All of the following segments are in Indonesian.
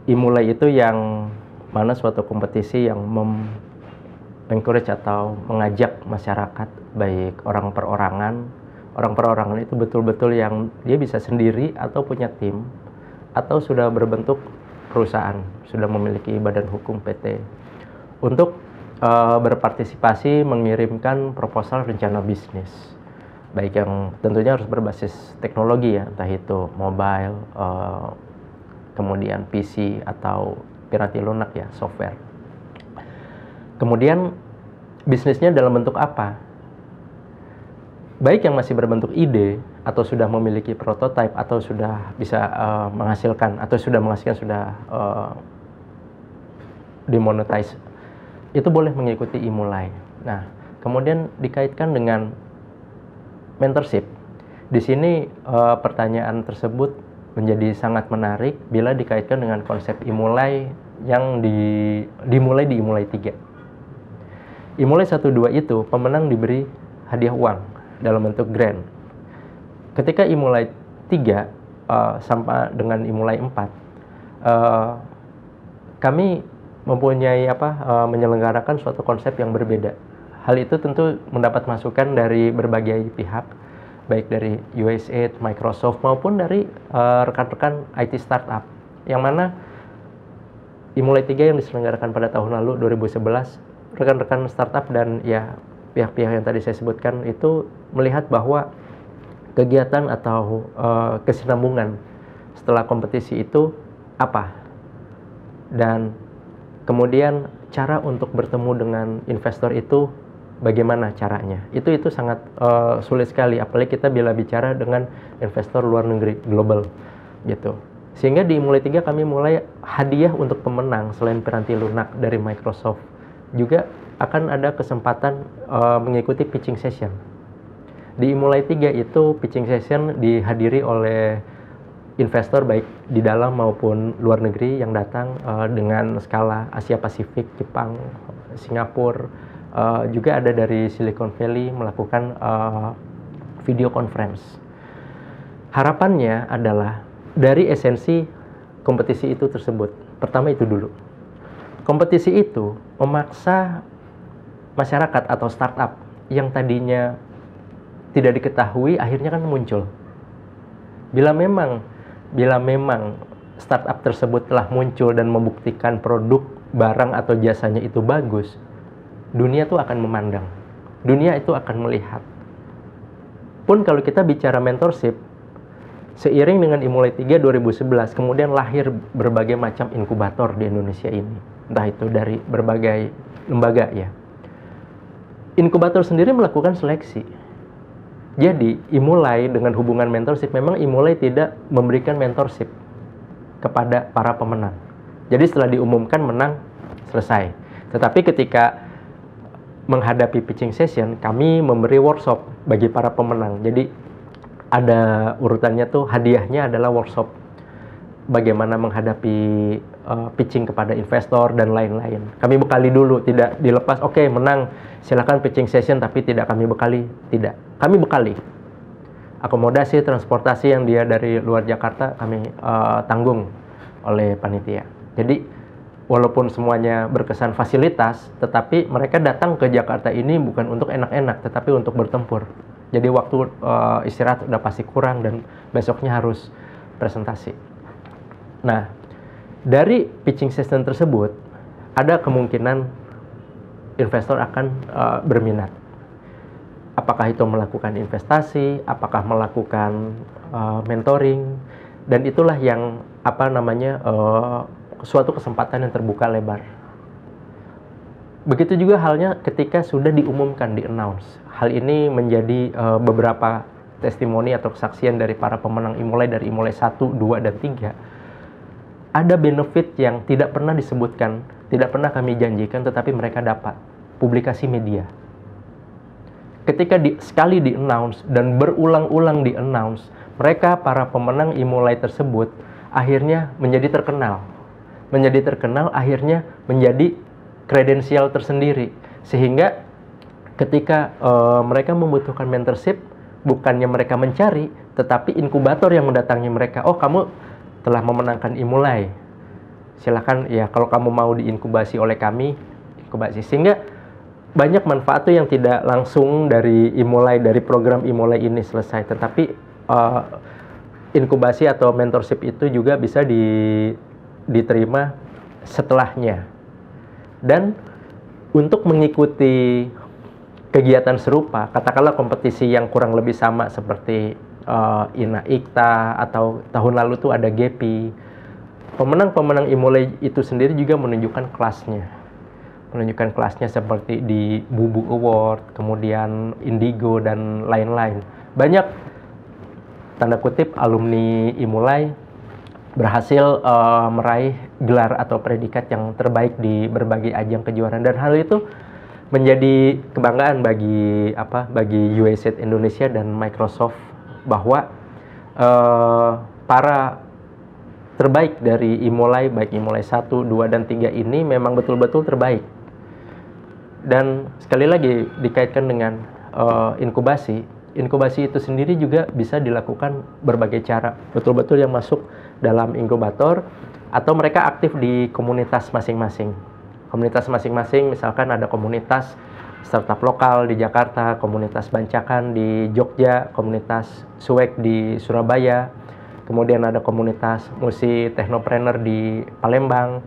Imulai itu yang mana suatu kompetisi yang encourage atau mengajak masyarakat, baik orang perorangan itu betul-betul yang dia bisa sendiri atau punya tim atau sudah berbentuk perusahaan, sudah memiliki badan hukum PT untuk berpartisipasi mengirimkan proposal rencana bisnis, baik yang tentunya harus berbasis teknologi ya, entah itu mobile, kemudian PC atau piranti lunak ya, software. Kemudian bisnisnya dalam bentuk apa? Baik yang masih berbentuk ide atau sudah memiliki prototipe atau sudah bisa menghasilkan atau sudah menghasilkan sudah dimonetize, itu boleh mengikuti Imulai. Nah, kemudian dikaitkan dengan mentorship. Di sini pertanyaan tersebut menjadi sangat menarik bila dikaitkan dengan konsep Imulai yang dimulai di Imulai 3. Imulai 1, 2 itu pemenang diberi hadiah uang dalam bentuk grant. Ketika Imulai 3 sampai dengan Imulai 4, kami mempunyai menyelenggarakan suatu konsep yang berbeda. Hal itu tentu mendapat masukan dari berbagai pihak, baik dari USAID, Microsoft maupun dari rekan-rekan IT startup. Yang mana Imulai 3 yang diselenggarakan pada tahun lalu 2011, rekan-rekan startup dan ya pihak-pihak yang tadi saya sebutkan itu melihat bahwa kegiatan atau kesinambungan setelah kompetisi itu apa, dan kemudian cara untuk bertemu dengan investor itu bagaimana caranya. Itu sangat sulit sekali, apalagi kita bila bicara dengan investor luar negeri, global gitu. Sehingga di Imulai 3 kami mulai hadiah untuk pemenang selain piranti lunak dari Microsoft. Juga akan ada kesempatan mengikuti pitching session. Di Imulai 3 itu pitching session dihadiri oleh investor baik di dalam maupun luar negeri yang datang dengan skala Asia Pasifik, Jepang, Singapura, juga ada dari Silicon Valley melakukan video conference. Harapannya adalah dari esensi kompetisi itu tersebut. Pertama itu dulu. Kompetisi itu memaksa masyarakat atau startup yang tadinya tidak diketahui akhirnya kan muncul. Bila memang startup tersebut telah muncul dan membuktikan produk, barang atau jasanya itu bagus, dunia itu akan memandang. Dunia itu akan melihat. Pun kalau kita bicara mentorship, seiring dengan Imulai 3 2011, kemudian lahir berbagai macam inkubator di Indonesia ini. Entah itu dari berbagai lembaga ya. Inkubator sendiri melakukan seleksi. Jadi, Imulai dengan hubungan mentorship, memang Imulai tidak memberikan mentorship kepada para pemenang. Jadi setelah diumumkan menang, selesai. Tetapi ketika menghadapi pitching session, kami memberi workshop bagi para pemenang. Jadi ada urutannya tuh, hadiahnya adalah workshop bagaimana menghadapi pitching kepada investor dan lain-lain. Kami bekali dulu, tidak dilepas, oke, menang, silakan pitching session, tapi tidak kami bekali, tidak. Kami bekali. Akomodasi, transportasi yang dia dari luar Jakarta, kami tanggung oleh panitia. Jadi, walaupun semuanya berkesan fasilitas, tetapi mereka datang ke Jakarta ini bukan untuk enak-enak, tetapi untuk bertempur. Jadi, waktu istirahat udah pasti kurang dan besoknya harus presentasi. Nah, dari pitching session tersebut, ada kemungkinan investor akan berminat. Apakah itu melakukan investasi, apakah melakukan mentoring, dan itulah yang suatu kesempatan yang terbuka lebar. Begitu juga halnya ketika sudah diumumkan, di-announce. Hal ini menjadi beberapa testimoni atau kesaksian dari para pemenang Imulai dari Imulai 1, 2, dan 3. Ada benefit yang tidak pernah disebutkan, tidak pernah kami janjikan, tetapi mereka dapat. Publikasi media. Ketika sekali di-announce dan berulang-ulang di-announce, mereka, para pemenang Imulai tersebut, akhirnya menjadi terkenal. Menjadi terkenal, akhirnya menjadi kredensial tersendiri. Sehingga ketika mereka membutuhkan mentorship, bukannya mereka mencari, tetapi inkubator yang mendatangi mereka. Oh, kamu telah memenangkan Imulai. Silahkan ya, kalau kamu mau diinkubasi oleh kami, inkubasi. Sehingga banyak manfaat tuh yang tidak langsung dari program Imolai ini selesai, tetapi inkubasi atau mentorship itu juga bisa diterima setelahnya. Dan untuk mengikuti kegiatan serupa, katakanlah kompetisi yang kurang lebih sama seperti INA IKTA atau tahun lalu tuh ada GEPI, pemenang-pemenang Imolai itu sendiri juga menunjukkan kelasnya seperti di Bubu Award, kemudian Indigo dan lain-lain. Banyak tanda kutip alumni Imolai berhasil meraih gelar atau predikat yang terbaik di berbagai ajang kejuaraan, dan hal itu menjadi kebanggaan bagi UAZ Indonesia dan Microsoft bahwa para terbaik dari Imolai, baik Imolai 1, 2, dan 3 ini memang betul-betul terbaik. Dan sekali lagi dikaitkan dengan inkubasi itu sendiri juga bisa dilakukan berbagai cara. Betul-betul yang masuk dalam inkubator atau mereka aktif di komunitas masing-masing. Komunitas masing-masing, misalkan ada komunitas startup lokal di Jakarta, komunitas bancakan di Jogja, komunitas suwek di Surabaya, kemudian ada komunitas musik teknopreneur di Palembang,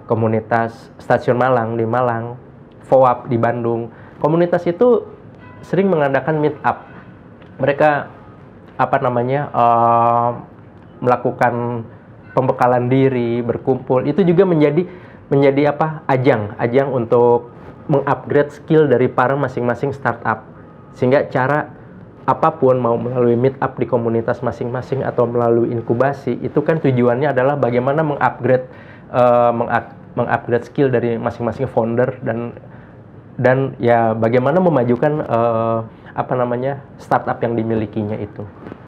komunitas stasiun Malang di Malang, FOAP di Bandung. Komunitas itu sering mengadakan meet up. Mereka melakukan pembekalan diri, berkumpul. Itu juga menjadi ajang untuk mengupgrade skill dari para masing-masing startup. Sehingga cara apapun, mau melalui meet up di komunitas masing-masing atau melalui inkubasi, itu kan tujuannya adalah bagaimana mengupgrade skill dari masing-masing founder dan ya bagaimana memajukan startup yang dimilikinya itu.